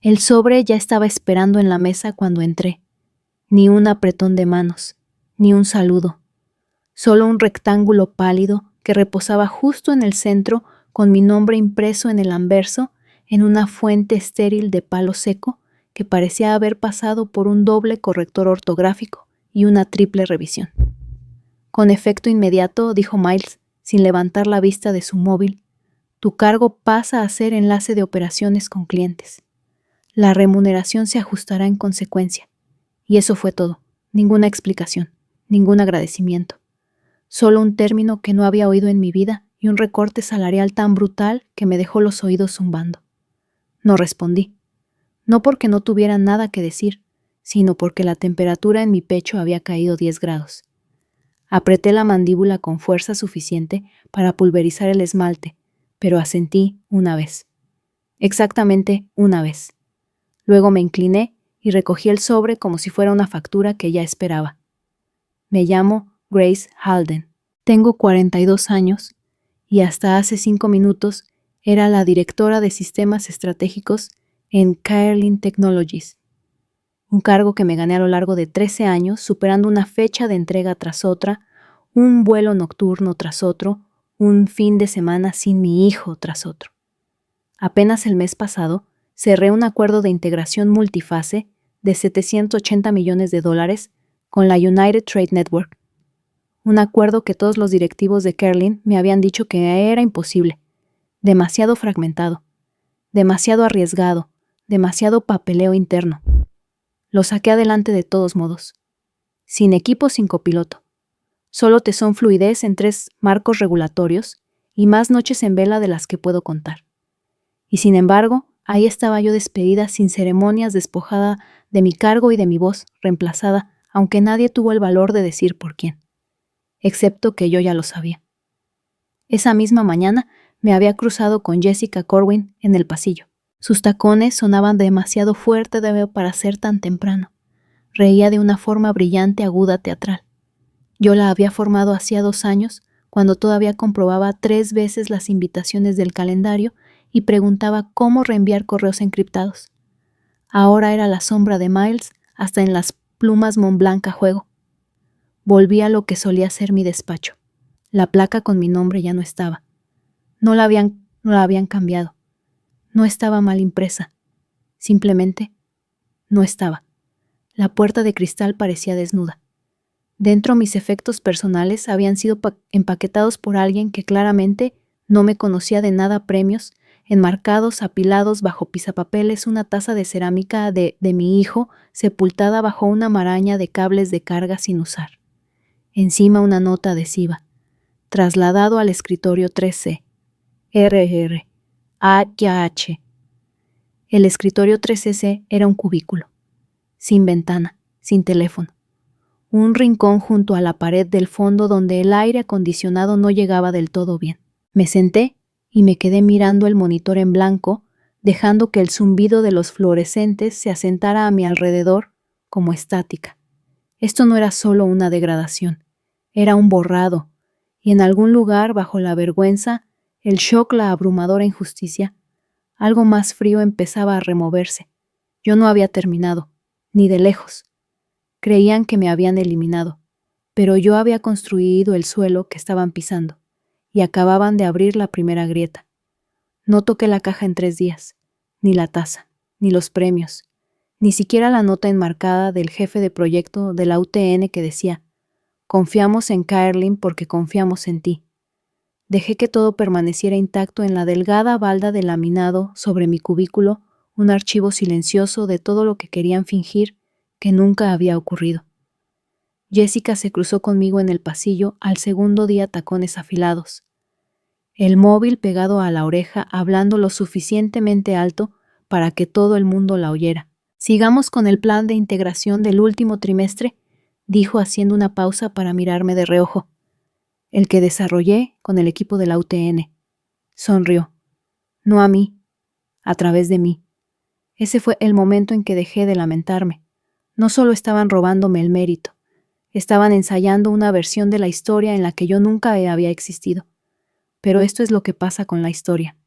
El sobre ya estaba esperando en la mesa cuando entré. Ni un apretón de manos, ni un saludo. Solo un rectángulo pálido que reposaba justo en el centro con mi nombre impreso en el anverso en una fuente estéril de palo seco que parecía haber pasado por un doble corrector ortográfico y una triple revisión. Con efecto inmediato, dijo Miles, sin levantar la vista de su móvil, tu cargo pasa a ser enlace de operaciones con clientes. La remuneración se ajustará en consecuencia. Y eso fue todo. Ninguna explicación, ningún agradecimiento. Solo un término que no había oído en mi vida y un recorte salarial tan brutal que me dejó los oídos zumbando. No respondí. No porque no tuviera nada que decir, sino porque la temperatura en mi pecho había caído 10 grados. Apreté la mandíbula con fuerza suficiente para pulverizar el esmalte, pero asentí una vez. Exactamente una vez. Luego me incliné y recogí el sobre como si fuera una factura que ya esperaba. Me llamo Grace Halden. Tengo 42 años y hasta hace 5 minutos era la directora de sistemas estratégicos en Carlin Technologies, un cargo que me gané a lo largo de 13 años, superando una fecha de entrega tras otra, un vuelo nocturno tras otro, un fin de semana sin mi hijo tras otro. Apenas el mes pasado, cerré un acuerdo de integración multifase de $780 millones con la United Trade Network. Un acuerdo que todos los directivos de Carlin me habían dicho que era imposible, demasiado fragmentado, demasiado arriesgado, demasiado papeleo interno. Lo saqué adelante de todos modos. Sin equipo, sin copiloto. Solo tesón fluidez en 3 marcos regulatorios y más noches en vela de las que puedo contar. Y sin embargo, ahí estaba yo despedida sin ceremonias, despojada de mi cargo y de mi voz, reemplazada, aunque nadie tuvo el valor de decir por quién. Excepto que yo ya lo sabía. Esa misma mañana me había cruzado con Jessica Corwin en el pasillo. Sus tacones sonaban demasiado fuerte para ser tan temprano. Reía de una forma brillante, aguda, teatral. Yo la había formado hacía 2 años, cuando todavía comprobaba 3 veces las invitaciones del calendario y preguntaba cómo reenviar correos encriptados. Ahora era la sombra de Miles, hasta en las plumas Montblanc a juego. Volví a lo que solía ser mi despacho. La placa con mi nombre ya no estaba. No la habían cambiado. No estaba mal impresa. Simplemente no estaba. La puerta de cristal parecía desnuda. Dentro mis efectos personales habían sido empaquetados por alguien que claramente no me conocía de nada. Premios, enmarcados, apilados bajo pisapapeles, una taza de cerámica de mi hijo sepultada bajo una maraña de cables de carga sin usar. Encima una nota adhesiva. Trasladado al escritorio 3C. RR. AH. El escritorio 3C era un cubículo. Sin ventana, sin teléfono. Un rincón junto a la pared del fondo donde el aire acondicionado no llegaba del todo bien. Me senté y me quedé mirando el monitor en blanco, dejando que el zumbido de los fluorescentes se asentara a mi alrededor como estática. Esto no era solo una degradación, era un borrado, y en algún lugar, bajo la vergüenza, el shock, la abrumadora injusticia, algo más frío empezaba a removerse. Yo no había terminado, ni de lejos. Creían que me habían eliminado, pero yo había construido el suelo que estaban pisando, y acababan de abrir la primera grieta. No toqué la caja en 3 días, ni la taza, ni los premios, ni siquiera la nota enmarcada del jefe de proyecto de la UTN que decía: confiamos en Carlin porque confiamos en ti. Dejé que todo permaneciera intacto en la delgada balda de laminado sobre mi cubículo, un archivo silencioso de todo lo que querían fingir que nunca había ocurrido. Jessica se cruzó conmigo en el pasillo al segundo día, tacones afilados. El móvil pegado a la oreja, hablando lo suficientemente alto para que todo el mundo la oyera. Sigamos con el plan de integración del último trimestre, dijo haciendo una pausa para mirarme de reojo. El que desarrollé con el equipo de la UTN. Sonrió. No a mí, a través de mí. Ese fue el momento en que dejé de lamentarme. No solo estaban robándome el mérito, estaban ensayando una versión de la historia en la que yo nunca había existido. Pero esto es lo que pasa con la historia.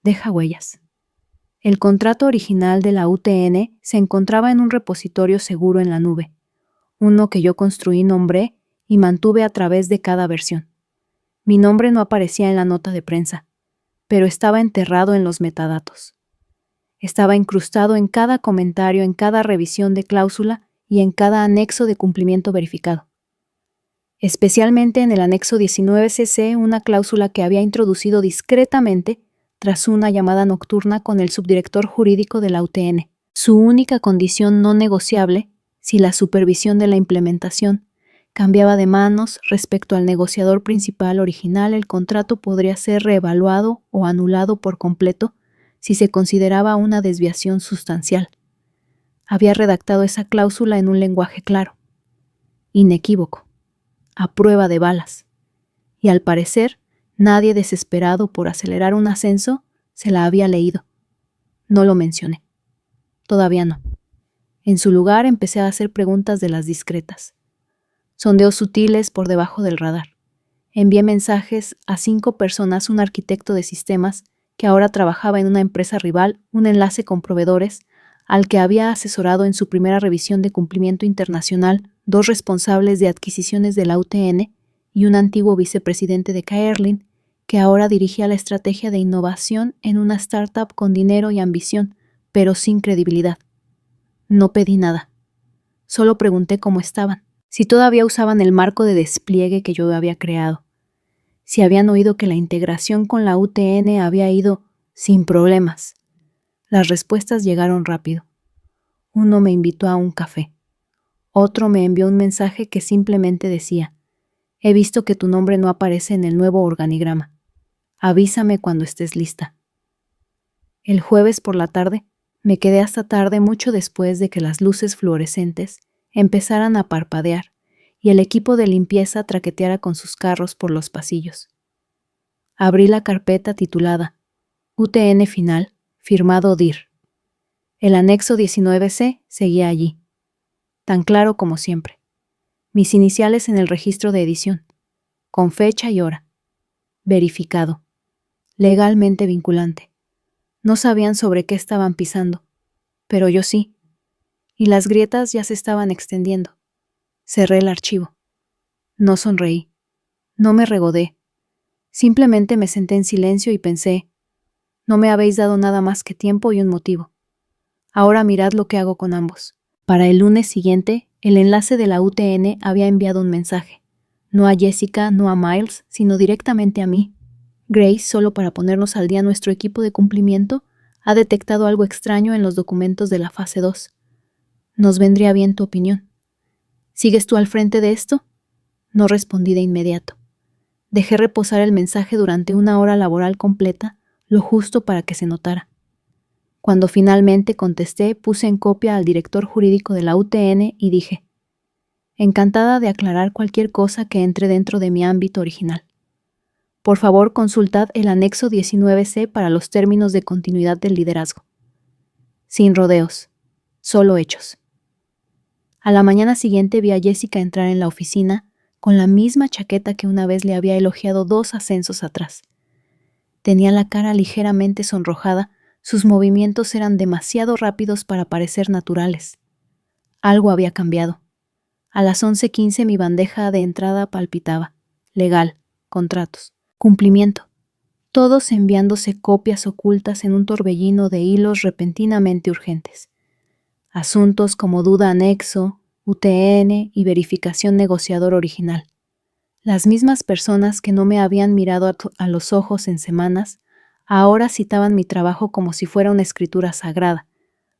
Deja huellas. El contrato original de la UTN se encontraba en un repositorio seguro en la nube, uno que yo construí, nombré y mantuve a través de cada versión. Mi nombre no aparecía en la nota de prensa, pero estaba enterrado en los metadatos. Estaba incrustado en cada comentario, en cada revisión de cláusula y en cada anexo de cumplimiento verificado. Especialmente en el anexo 19cc, una cláusula que había introducido discretamente tras una llamada nocturna con el subdirector jurídico de la UTN. Su única condición no negociable, si la supervisión de la implementación cambiaba de manos respecto al negociador principal original, el contrato podría ser reevaluado o anulado por completo si se consideraba una desviación sustancial. Había redactado esa cláusula en un lenguaje claro, inequívoco, a prueba de balas, y al parecer nadie desesperado por acelerar un ascenso se la había leído. No lo mencioné. Todavía no. En su lugar empecé a hacer preguntas de las discretas. Sondeos sutiles por debajo del radar. Envié mensajes a 5 personas, un arquitecto de sistemas que ahora trabajaba en una empresa rival, un enlace con proveedores, al que había asesorado en su primera revisión de cumplimiento internacional, 2 responsables de adquisiciones de la UTN y un antiguo vicepresidente de Caerlin, que ahora dirigía la estrategia de innovación en una startup con dinero y ambición, pero sin credibilidad. No pedí nada. Solo pregunté cómo estaban, si todavía usaban el marco de despliegue que yo había creado, si habían oído que la integración con la UTN había ido sin problemas. Las respuestas llegaron rápido. Uno me invitó a un café. Otro me envió un mensaje que simplemente decía: «He visto que tu nombre no aparece en el nuevo organigrama. Avísame cuando estés lista». El jueves por la tarde me quedé hasta tarde, mucho después de que las luces fluorescentes empezaran a parpadear y el equipo de limpieza traqueteara con sus carros por los pasillos. Abrí la carpeta titulada UTN Final, firmado DIR. El anexo 19C seguía allí, tan claro como siempre. Mis iniciales en el registro de edición, con fecha y hora. Verificado. Legalmente vinculante. No sabían sobre qué estaban pisando, pero yo sí. Y las grietas ya se estaban extendiendo. Cerré el archivo. No sonreí. No me regodé. Simplemente me senté en silencio y pensé: no me habéis dado nada más que tiempo y un motivo. Ahora mirad lo que hago con ambos. Para el lunes siguiente, el enlace de la UTN había enviado un mensaje. No a Jessica, no a Miles, sino directamente a mí. Grace, solo para ponernos al día, nuestro equipo de cumplimiento ha detectado algo extraño en los documentos de la fase 2. Nos vendría bien tu opinión. ¿Sigues tú al frente de esto? No respondí de inmediato. Dejé reposar el mensaje durante una hora laboral completa, lo justo para que se notara. Cuando finalmente contesté, puse en copia al director jurídico de la UTN y dije: encantada de aclarar cualquier cosa que entre dentro de mi ámbito original. Por favor, consultad el anexo 19C para los términos de continuidad del liderazgo. Sin rodeos, solo hechos. A la mañana siguiente vi a Jessica entrar en la oficina con la misma chaqueta que una vez le había elogiado 2 ascensos atrás. Tenía la cara ligeramente sonrojada, sus movimientos eran demasiado rápidos para parecer naturales. Algo había cambiado. A las 11:15 mi bandeja de entrada palpitaba. Legal, contratos, cumplimiento. Todos enviándose copias ocultas en un torbellino de hilos repentinamente urgentes. Asuntos como duda anexo, UTN y verificación negociador original. Las mismas personas que no me habían mirado a los ojos en semanas, ahora citaban mi trabajo como si fuera una escritura sagrada.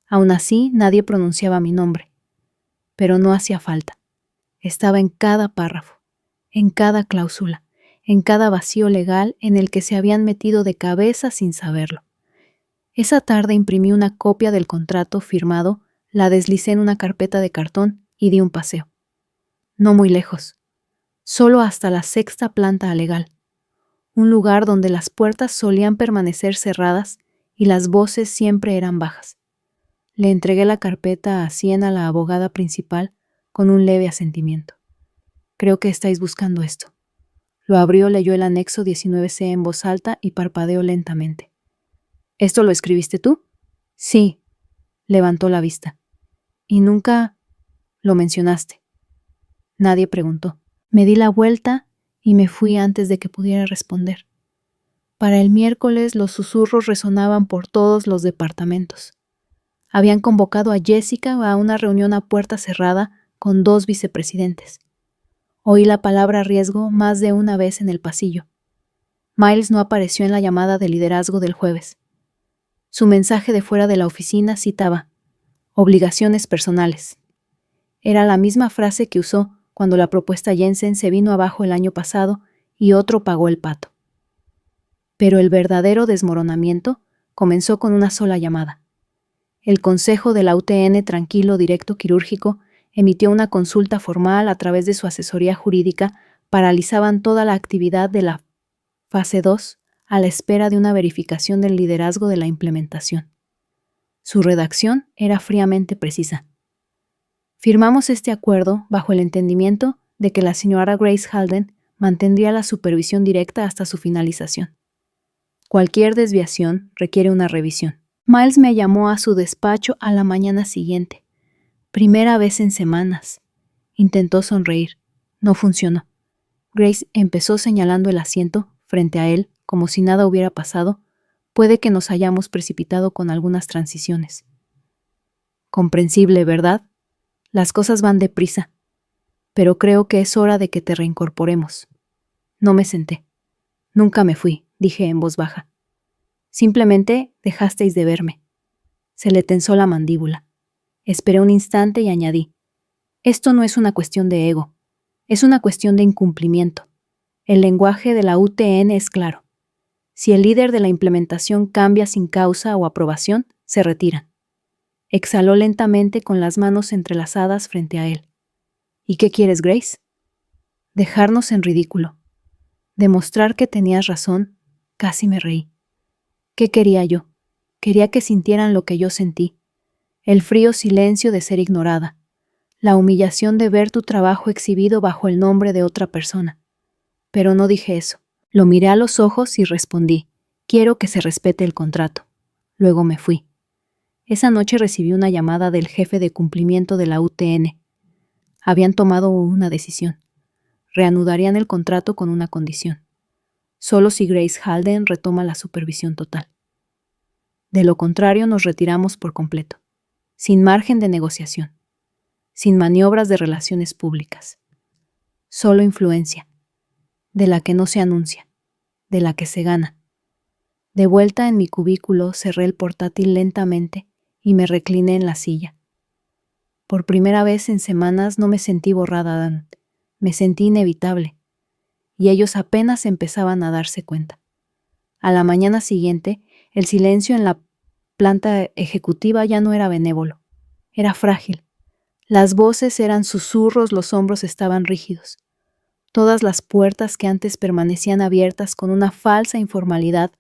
Aún así, nadie pronunciaba mi nombre. Pero no hacía falta. Estaba en cada párrafo, en cada cláusula, en cada vacío legal en el que se habían metido de cabeza sin saberlo. Esa tarde imprimí una copia del contrato firmado, la deslicé en una carpeta de cartón y di un paseo. No muy lejos, solo hasta la 6ª planta legal, un lugar donde las puertas solían permanecer cerradas y las voces siempre eran bajas. Le entregué la carpeta a Siena, la abogada principal, con un leve asentimiento. Creo que estáis buscando esto. Lo abrió, leyó el anexo 19C en voz alta y parpadeó lentamente. ¿Esto lo escribiste tú? Sí, levantó la vista. ¿Y nunca lo mencionaste? Nadie preguntó. Me di la vuelta y me fui antes de que pudiera responder. Para el miércoles los susurros resonaban por todos los departamentos. Habían convocado a Jessica a una reunión a puerta cerrada con 2 vicepresidentes. Oí la palabra riesgo más de una vez en el pasillo. Miles no apareció en la llamada de liderazgo del jueves. Su mensaje de fuera de la oficina citaba: obligaciones personales. Era la misma frase que usó cuando la propuesta Jensen se vino abajo el año pasado y otro pagó el pato. Pero el verdadero desmoronamiento comenzó con una sola llamada. El Consejo de la UTN Tranquilo Directo Quirúrgico emitió una consulta formal a través de su asesoría jurídica. Paralizaban toda la actividad de la fase 2 a la espera de una verificación del liderazgo de la implementación. Su redacción era fríamente precisa. Firmamos este acuerdo bajo el entendimiento de que la señora Grace Halden mantendría la supervisión directa hasta su finalización. Cualquier desviación requiere una revisión. Miles me llamó a su despacho a la mañana siguiente. Primera vez en semanas. Intentó sonreír. No funcionó. Grace empezó señalando el asiento frente a él como si nada hubiera pasado. Puede que nos hayamos precipitado con algunas transiciones. Comprensible, ¿verdad? Las cosas van deprisa, pero creo que es hora de que te reincorporemos. No me senté. Nunca me fui, dije en voz baja. Simplemente dejasteis de verme. Se le tensó la mandíbula. Esperé un instante y añadí: esto no es una cuestión de ego, es una cuestión de incumplimiento. El lenguaje de la UTN es claro. Si el líder de la implementación cambia sin causa o aprobación, se retiran. Exhaló lentamente con las manos entrelazadas frente a él. ¿Y qué quieres, Grace? Dejarnos en ridículo. Demostrar que tenías razón. Casi me reí. ¿Qué quería yo? Quería que sintieran lo que yo sentí. El frío silencio de ser ignorada. La humillación de ver tu trabajo exhibido bajo el nombre de otra persona. Pero no dije eso. Lo miré a los ojos y respondí: quiero que se respete el contrato. Luego me fui. Esa noche recibí una llamada del jefe de cumplimiento de la UTN. Habían tomado una decisión. Reanudarían el contrato con una condición. Solo si Grace Halden retoma la supervisión total. De lo contrario, nos retiramos por completo, sin margen de negociación, sin maniobras de relaciones públicas. Solo influencia, de la que no se anuncia, de la que se gana. De vuelta en mi cubículo, cerré el portátil lentamente y me recliné en la silla. Por primera vez en semanas no me sentí borrada, me sentí inevitable, y ellos apenas empezaban a darse cuenta. A la mañana siguiente, el silencio en la planta ejecutiva ya no era benévolo, era frágil. Las voces eran susurros, los hombros estaban rígidos. Todas las puertas que antes permanecían abiertas con una falsa informalidad,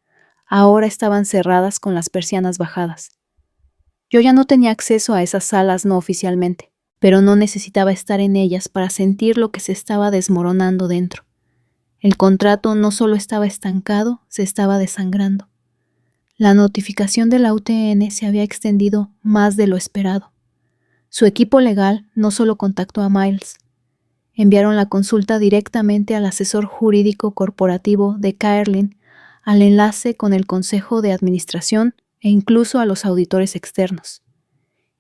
ahora estaban cerradas con las persianas bajadas. Yo ya no tenía acceso a esas salas no oficialmente, pero no necesitaba estar en ellas para sentir lo que se estaba desmoronando dentro. El contrato no solo estaba estancado, se estaba desangrando. La notificación de la UTN se había extendido más de lo esperado. Su equipo legal no solo contactó a Miles, enviaron la consulta directamente al asesor jurídico corporativo de Caerlyn, al enlace con el Consejo de Administración e incluso a los auditores externos.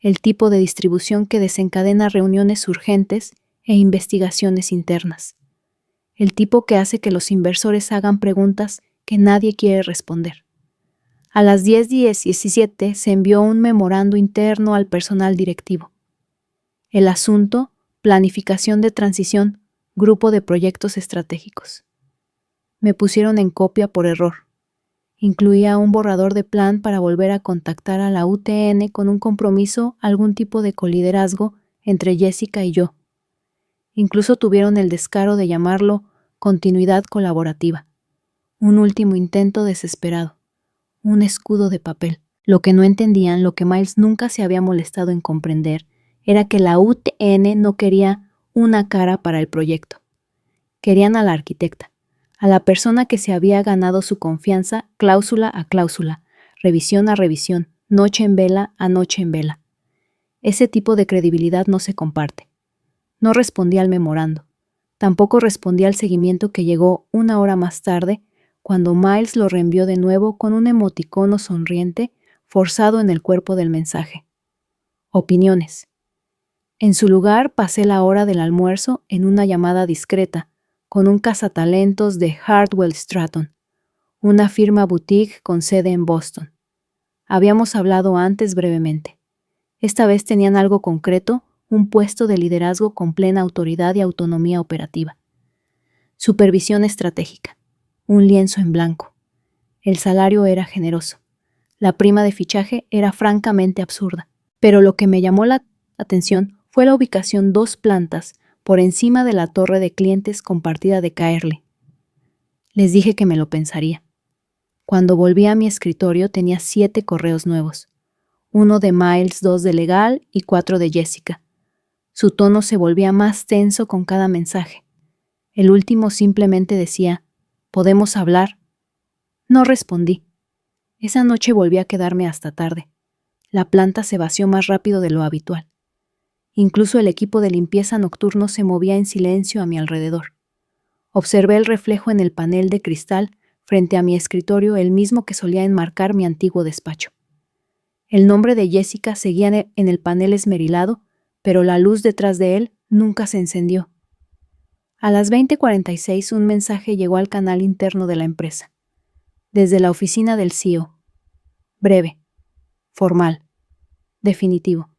El tipo de distribución que desencadena reuniones urgentes e investigaciones internas. El tipo que hace que los inversores hagan preguntas que nadie quiere responder. A las 10:17 se envió un memorando interno al personal directivo. El asunto: planificación de transición, grupo de proyectos estratégicos. Me pusieron en copia por error. Incluía un borrador de plan para volver a contactar a la UTN con un compromiso, algún tipo de coliderazgo entre Jessica y yo. Incluso tuvieron el descaro de llamarlo continuidad colaborativa. Un último intento desesperado. Un escudo de papel. Lo que no entendían, lo que Miles nunca se había molestado en comprender, era que la UTN no quería una cara para el proyecto. Querían a la arquitecta, a la persona que se había ganado su confianza cláusula a cláusula, revisión a revisión, noche en vela a noche en vela. Ese tipo de credibilidad no se comparte. No respondí al memorando. Tampoco respondí al seguimiento que llegó 1 hora más tarde, cuando Miles lo reenvió de nuevo con un emoticono sonriente forzado en el cuerpo del mensaje. Opiniones. En su lugar pasé la hora del almuerzo en una llamada discreta con un cazatalentos de Hartwell Stratton, una firma boutique con sede en Boston. Habíamos hablado antes brevemente. Esta vez tenían algo concreto, un puesto de liderazgo con plena autoridad y autonomía operativa. Supervisión estratégica. Un lienzo en blanco. El salario era generoso. La prima de fichaje era francamente absurda. Pero lo que me llamó la atención fue la ubicación 2 plantas por encima de la torre de clientes compartida de Caerle. Les dije que me lo pensaría. Cuando volví a mi escritorio tenía 7 correos nuevos. 1 de Miles, 2 de Legal y 4 de Jessica. Su tono se volvía más tenso con cada mensaje. El último simplemente decía, ¿podemos hablar? No respondí. Esa noche volví a quedarme hasta tarde. La planta se vació más rápido de lo habitual. Incluso el equipo de limpieza nocturno se movía en silencio a mi alrededor. Observé el reflejo en el panel de cristal frente a mi escritorio, el mismo que solía enmarcar mi antiguo despacho. El nombre de Jessica seguía en el panel esmerilado, pero la luz detrás de él nunca se encendió. A las 20:46 un mensaje llegó al canal interno de la empresa. Desde la oficina del CEO. Breve, formal, definitivo.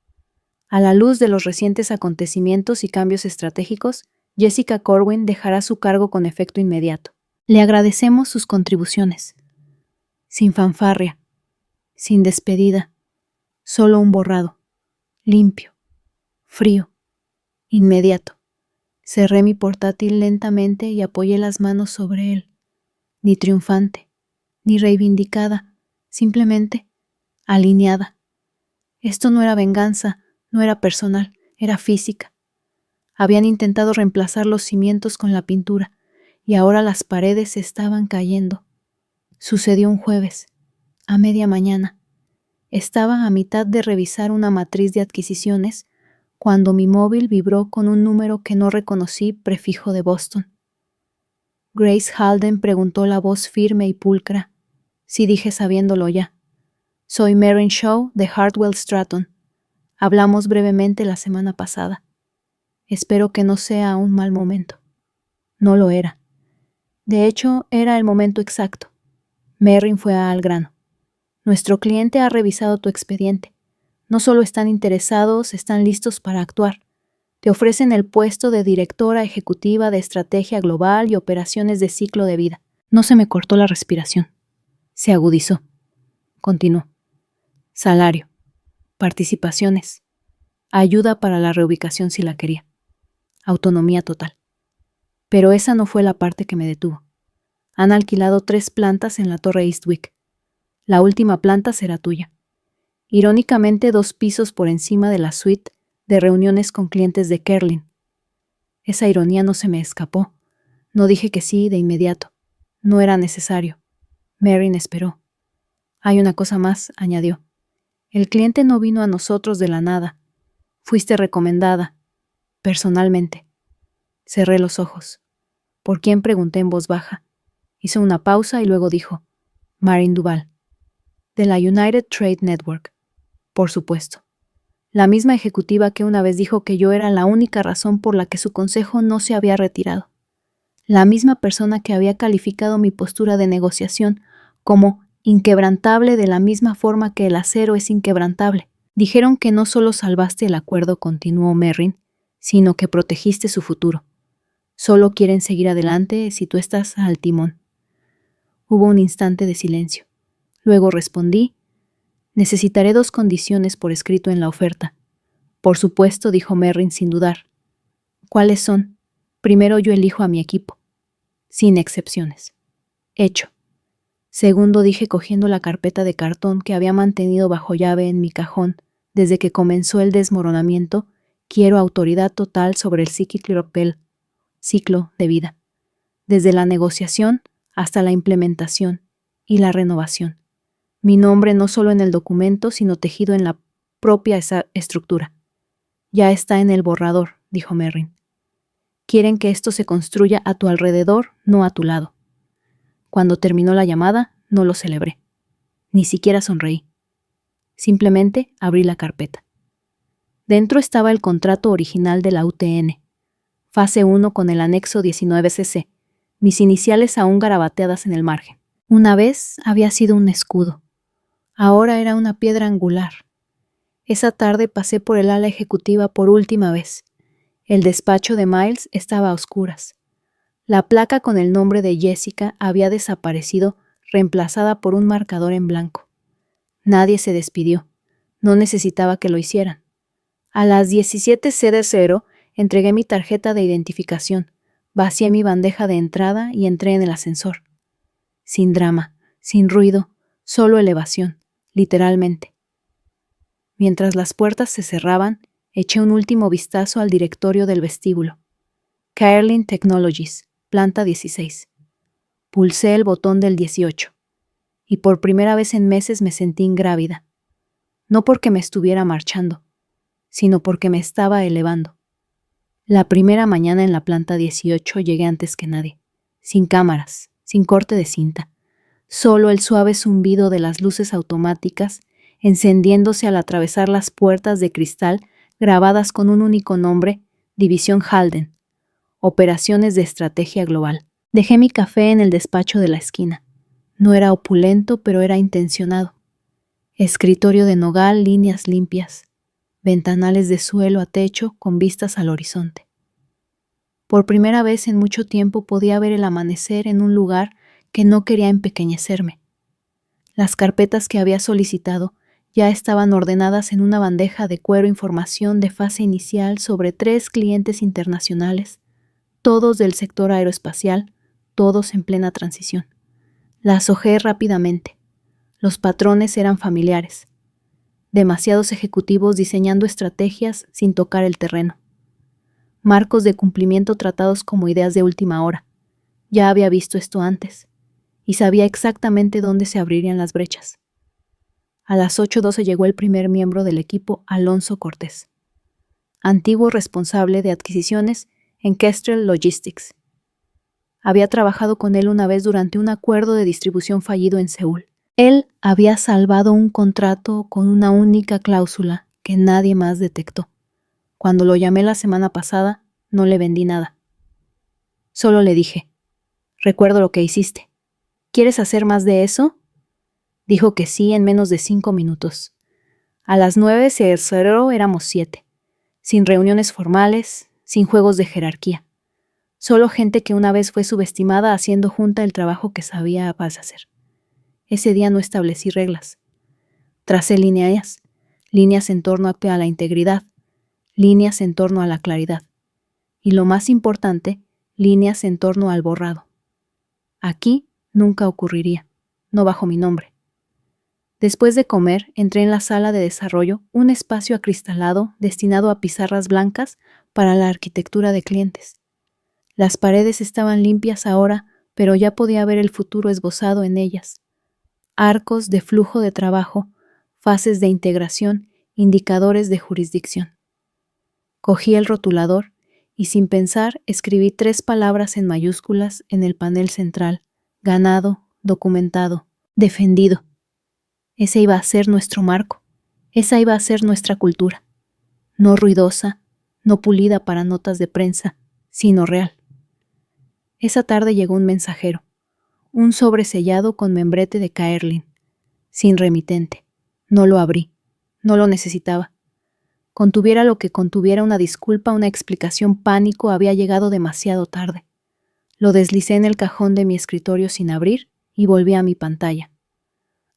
A la luz de los recientes acontecimientos y cambios estratégicos, Jessica Corwin dejará su cargo con efecto inmediato. Le agradecemos sus contribuciones. Sin fanfarria, sin despedida, solo un borrado, limpio, frío, inmediato. Cerré mi portátil lentamente y apoyé las manos sobre él. Ni triunfante, ni reivindicada, simplemente alineada. Esto no era venganza, no era personal, era física. Habían intentado reemplazar los cimientos con la pintura, y ahora las paredes se estaban cayendo. Sucedió un jueves, a media mañana. Estaba a mitad de revisar una matriz de adquisiciones cuando mi móvil vibró con un número que no reconocí, prefijo de Boston. Grace Halden, preguntó la voz firme y pulcra. Sí, dije sabiéndolo ya. Soy Marin Shaw de Hartwell Stratton. Hablamos brevemente la semana pasada. Espero que no sea un mal momento. No lo era. De hecho, era el momento exacto. Marin fue al grano. Nuestro cliente ha revisado tu expediente. No solo están interesados, están listos para actuar. Te ofrecen el puesto de directora ejecutiva de estrategia global y operaciones de ciclo de vida. No se me cortó la respiración. Se agudizó. Continuó. Salario. Participaciones. Ayuda para la reubicación si la quería. Autonomía total. Pero esa no fue la parte que me detuvo. Han alquilado 3 plantas en la Torre Eastwick. La última planta será tuya. Irónicamente, 2 pisos por encima de la suite de reuniones con clientes de Kerlin. Esa ironía no se me escapó. No dije que sí de inmediato. No era necesario. Marin esperó. Hay una cosa más, añadió. El cliente no vino a nosotros de la nada. Fuiste recomendada, personalmente. Cerré los ojos. ¿Por quién?, pregunté en voz baja. Hizo una pausa y luego dijo, Marin Duval, de la United Trade Network. Por supuesto. La misma ejecutiva que una vez dijo que yo era la única razón por la que su consejo no se había retirado. La misma persona que había calificado mi postura de negociación como inquebrantable de la misma forma que el acero es inquebrantable. Dijeron que no solo salvaste el acuerdo, continuó Marin, sino que protegiste su futuro. Solo quieren seguir adelante si tú estás al timón. Hubo un instante de silencio. Luego respondí, necesitaré 2 condiciones por escrito en la oferta. Por supuesto, dijo Marin sin dudar. ¿Cuáles son? Primero, yo elijo a mi equipo. Sin excepciones. Hecho. Segundo, dije cogiendo la carpeta de cartón que había mantenido bajo llave en mi cajón desde que comenzó el desmoronamiento, quiero autoridad total sobre el ciclo de vida, desde la negociación hasta la implementación y la renovación. Mi nombre no solo en el documento, sino tejido en la propia esa estructura. Ya está en el borrador, dijo Merrin. Quieren que esto se construya a tu alrededor, no a tu lado. Cuando terminó la llamada, no lo celebré. Ni siquiera sonreí. Simplemente abrí la carpeta. Dentro estaba el contrato original de la UTN. Fase 1 con el anexo 19cc, mis iniciales aún garabateadas en el margen. Una vez había sido un escudo. Ahora era una piedra angular. Esa tarde pasé por el ala ejecutiva por última vez. El despacho de Miles estaba a oscuras. La placa con el nombre de Jessica había desaparecido, reemplazada por un marcador en blanco. Nadie se despidió. No necesitaba que lo hicieran. A las 17:00 entregué mi tarjeta de identificación, vacié mi bandeja de entrada y entré en el ascensor. Sin drama, sin ruido, solo elevación, literalmente. Mientras las puertas se cerraban, eché un último vistazo al directorio del vestíbulo. Caerlyn Technologies, planta 16. Pulsé el botón del 18. Y por primera vez en meses me sentí ingrávida. No porque me estuviera marchando, sino porque me estaba elevando. La primera mañana en la planta 18 llegué antes que nadie, sin cámaras, sin corte de cinta, solo el suave zumbido de las luces automáticas encendiéndose al atravesar las puertas de cristal grabadas con un único nombre, División Halden, Operaciones de Estrategia Global. Dejé mi café en el despacho de la esquina. No era opulento, pero era intencionado. Escritorio de nogal, líneas limpias, ventanales de suelo a techo con vistas al horizonte. Por primera vez en mucho tiempo podía ver el amanecer en un lugar que no quería empequeñecerme. Las carpetas que había solicitado ya estaban ordenadas en una bandeja de cuero, información de fase inicial sobre 3 clientes internacionales, todos del sector aeroespacial, todos en plena transición. Las hojeé rápidamente. Los patrones eran familiares. Demasiados ejecutivos diseñando estrategias sin tocar el terreno. Marcos de cumplimiento tratados como ideas de última hora. Ya había visto esto antes, y sabía exactamente dónde se abrirían las brechas. A las 8:12 llegó el primer miembro del equipo, Alonso Cortés, antiguo responsable de adquisiciones en Kestrel Logistics. Había trabajado con él una vez durante un acuerdo de distribución fallido en Seúl. Él había salvado un contrato con una única cláusula que nadie más detectó. Cuando lo llamé la semana pasada, no le vendí nada. Solo le dije, recuerdo lo que hiciste. ¿Quieres hacer más de eso? Dijo que sí en menos de 5 minutos. A las 9 se cerró, éramos 7. Sin reuniones formales, sin juegos de jerarquía. Solo gente que una vez fue subestimada haciendo junta el trabajo que sabía hacer. Ese día no establecí reglas. Tracé líneas en torno a la integridad, líneas en torno a la claridad. Y lo más importante, líneas en torno al borrado. Aquí nunca ocurriría, no bajo mi nombre. Después de comer, entré en la sala de desarrollo, un espacio acristalado destinado a pizarras blancas para la arquitectura de clientes. Las paredes estaban limpias ahora, pero ya podía ver el futuro esbozado en ellas. Arcos de flujo de trabajo, fases de integración, indicadores de jurisdicción. Cogí el rotulador y sin pensar escribí 3 palabras en mayúsculas en el panel central: ganado, documentado, defendido. Ese iba a ser nuestro marco, esa iba a ser nuestra cultura. No ruidosa, no pulida para notas de prensa, sino real. Esa tarde llegó un mensajero, un sobre sellado con membrete de Caerlyn, sin remitente. No lo abrí, no lo necesitaba. Contuviera lo que contuviera una disculpa, una explicación, pánico, había llegado demasiado tarde. Lo deslicé en el cajón de mi escritorio sin abrir y volví a mi pantalla.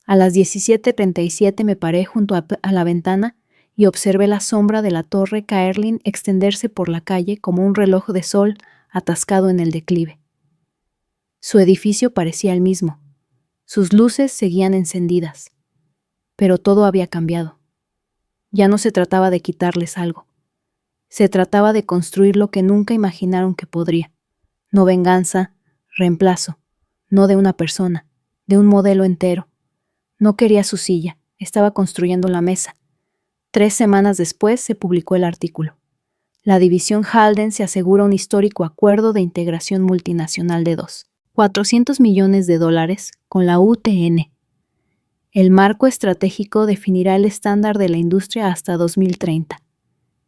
A las 17:37 me paré junto a la ventana y observé la sombra de la torre Caerlyn extenderse por la calle como un reloj de sol atascado en el declive. Su edificio parecía el mismo. Sus luces seguían encendidas. Pero todo había cambiado. Ya no se trataba de quitarles algo. Se trataba de construir lo que nunca imaginaron que podría. No venganza, reemplazo. No de una persona, de un modelo entero. No quería su silla, estaba construyendo la mesa. 3 semanas después se publicó el artículo. La división Halden se asegura un histórico acuerdo de integración multinacional de $400 millones con la UTN. El marco estratégico definirá el estándar de la industria hasta 2030.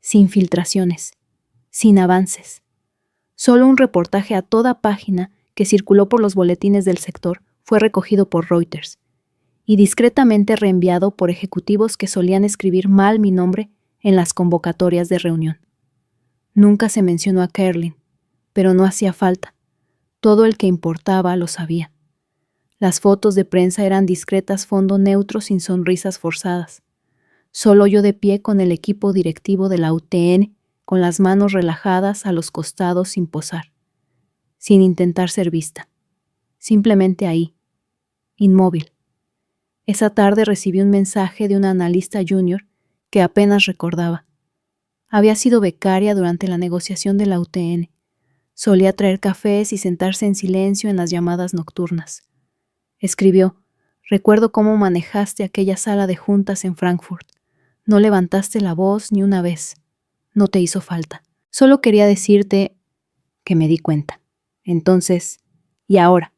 Sin filtraciones, sin avances. Solo un reportaje a toda página que circuló por los boletines del sector fue recogido por Reuters y discretamente reenviado por ejecutivos que solían escribir mal mi nombre en las convocatorias de reunión. Nunca se mencionó a Kerlin, pero no hacía falta. Todo el que importaba lo sabía. Las fotos de prensa eran discretas fondo neutro sin sonrisas forzadas. Solo yo de pie con el equipo directivo de la UTN, con las manos relajadas a los costados sin posar, sin intentar ser vista. Simplemente ahí, inmóvil. Esa tarde recibí un mensaje de una analista junior que apenas recordaba. Había sido becaria durante la negociación de la UTN. Solía traer cafés y sentarse en silencio en las llamadas nocturnas. Escribió: recuerdo cómo manejaste aquella sala de juntas en Frankfurt. No levantaste la voz ni una vez. No te hizo falta. Solo quería decirte que me di cuenta. Entonces, ¿y ahora?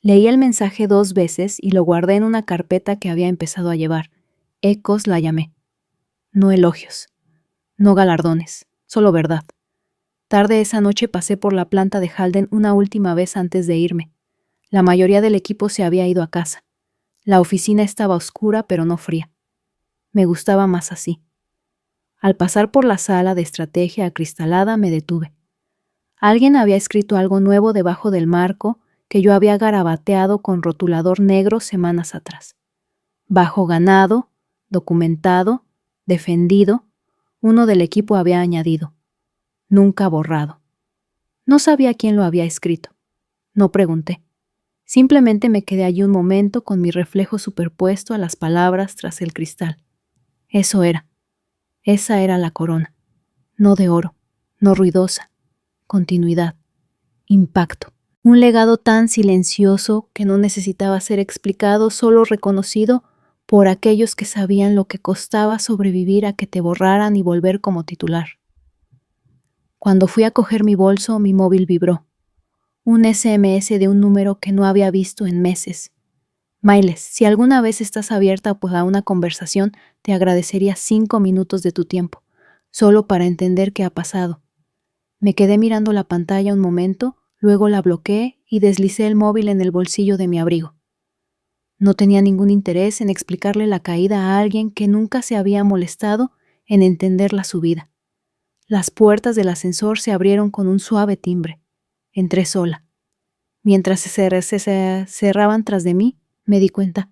Leí el mensaje 2 veces y lo guardé en una carpeta que había empezado a llevar. Ecos la llamé. No elogios. No galardones. Solo verdad. Tarde esa noche pasé por la planta de Halden una última vez antes de irme. La mayoría del equipo se había ido a casa. La oficina estaba oscura pero no fría. Me gustaba más así. Al pasar por la sala de estrategia acristalada me detuve. Alguien había escrito algo nuevo debajo del marco que yo había garabateado con rotulador negro semanas atrás. Bajo ganado, documentado, defendido, uno del equipo había añadido. Nunca borrado. No sabía quién lo había escrito. No pregunté. Simplemente me quedé allí un momento con mi reflejo superpuesto a las palabras tras el cristal. Eso era. Esa era la corona. No de oro, no ruidosa. Continuidad. Impacto. Un legado tan silencioso que no necesitaba ser explicado, solo reconocido por aquellos que sabían lo que costaba sobrevivir a que te borraran y volver como titular. Cuando fui a coger mi bolso, mi móvil vibró. Un SMS de un número que no había visto en meses. Miles, si alguna vez estás abierta a una conversación, te agradecería 5 minutos de tu tiempo, solo para entender qué ha pasado. Me quedé mirando la pantalla un momento, luego la bloqueé y deslicé el móvil en el bolsillo de mi abrigo. No tenía ningún interés en explicarle la caída a alguien que nunca se había molestado en entender la subida. Las puertas del ascensor se abrieron con un suave timbre. Entré sola. Mientras se cerraban tras de mí, me di cuenta.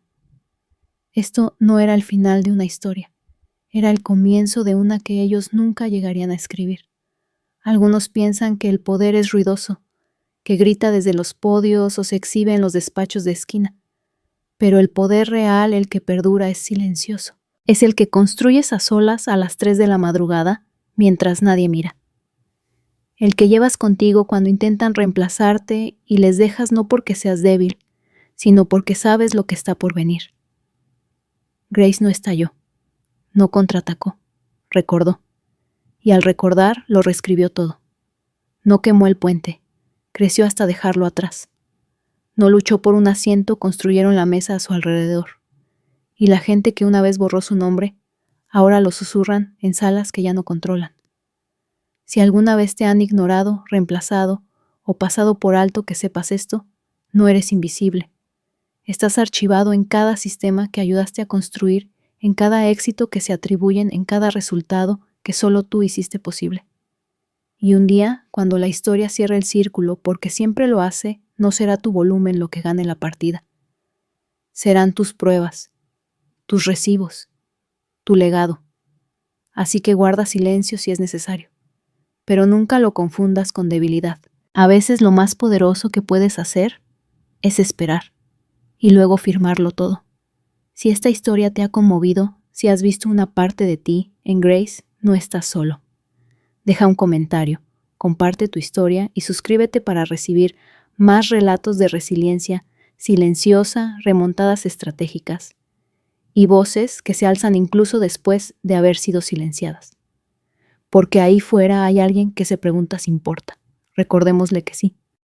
Esto no era el final de una historia. Era el comienzo de una que ellos nunca llegarían a escribir. Algunos piensan que el poder es ruidoso, que grita desde los podios o se exhibe en los despachos de esquina. Pero el poder real, el que perdura, es silencioso. Es el que construyes a solas a las 3 de la madrugada, mientras nadie mira. El que llevas contigo cuando intentan reemplazarte y les dejas no porque seas débil, sino porque sabes lo que está por venir. Grace no estalló, no contraatacó, recordó. Y al recordar, lo reescribió todo. No quemó el puente, creció hasta dejarlo atrás. No luchó por un asiento, construyeron la mesa a su alrededor. Y la gente que una vez borró su nombre, ahora lo susurran en salas que ya no controlan. Si alguna vez te han ignorado, reemplazado o pasado por alto, que sepas esto, no eres invisible. Estás archivado en cada sistema que ayudaste a construir, en cada éxito que se atribuyen, en cada resultado que solo tú hiciste posible. Y un día, cuando la historia cierre el círculo, porque siempre lo hace, no será tu volumen lo que gane la partida. Serán tus pruebas, tus recibos, tu legado. Así que guarda silencio si es necesario. Pero nunca lo confundas con debilidad. A veces lo más poderoso que puedes hacer es esperar y luego firmarlo todo. Si esta historia te ha conmovido, si has visto una parte de ti en Grace, no estás solo. Deja un comentario, comparte tu historia y suscríbete para recibir más relatos de resiliencia silenciosa, remontadas estratégicas y voces que se alzan incluso después de haber sido silenciadas. Porque ahí fuera hay alguien que se pregunta si importa. Recordémosle que sí.